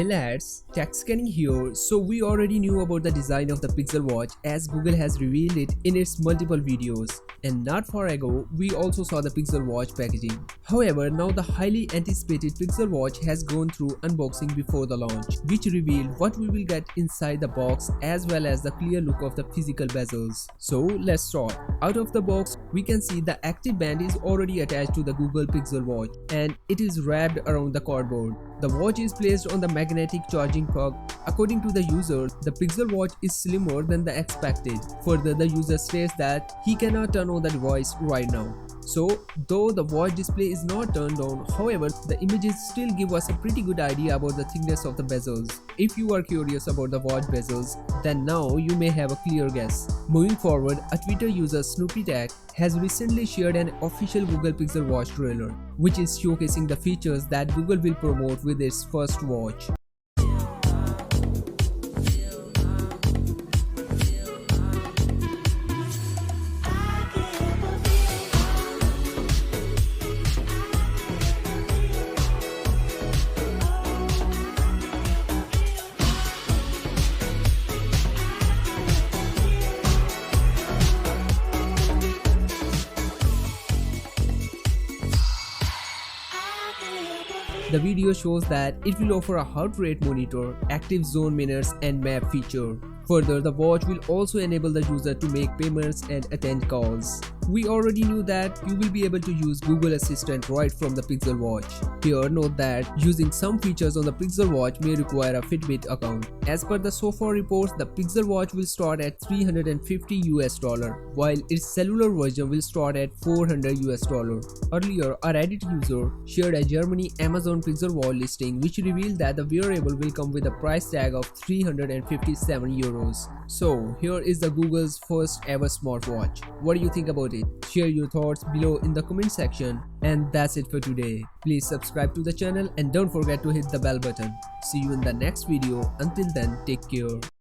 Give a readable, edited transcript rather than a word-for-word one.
Hey lads, TechScanning here. So we already knew about the design of the Pixel Watch as Google has revealed it in its multiple videos. And not far ago, we also saw the Pixel Watch packaging. However, now the highly anticipated Pixel Watch has gone through unboxing before the launch, which revealed what we will get inside the box as well as the clear look of the physical bezels. So let's start. Out of the box, we can see the active band is already attached to the Google Pixel Watch and it is wrapped around the cardboard. The watch is placed on the magnetic charging plug. According to the user, the Pixel Watch is slimmer than the expected. Further, the user states that he cannot turn on the device right now. So, though the watch display is not turned on, however, the images still give us a pretty good idea about the thickness of the bezels. If you are curious about the watch bezels, then now you may have a clear guess. Moving forward, a Twitter user SnoopyTech has recently shared an official Google Pixel Watch trailer, which is showcasing the features that Google will promote with its first watch. The video shows that it will offer a heart rate monitor, active zone minutes and map feature. Further, the watch will also enable the user to make payments and attend calls. We already knew that you will be able to use Google Assistant right from the Pixel Watch. Here, note that using some features on the Pixel Watch may require a Fitbit account. As per the so far reports, the Pixel Watch will start at $350 while its cellular version will start at $400. Earlier, a Reddit user shared a Germany Amazon Pixel Watch listing which revealed that the wearable will come with a price tag of €357. So, here is the Google's first ever smartwatch. What do you think about it? Share your thoughts below in the comment section. And that's it for today. Please subscribe to the channel and don't forget to hit the bell button. See you in the next video. Until then, take care.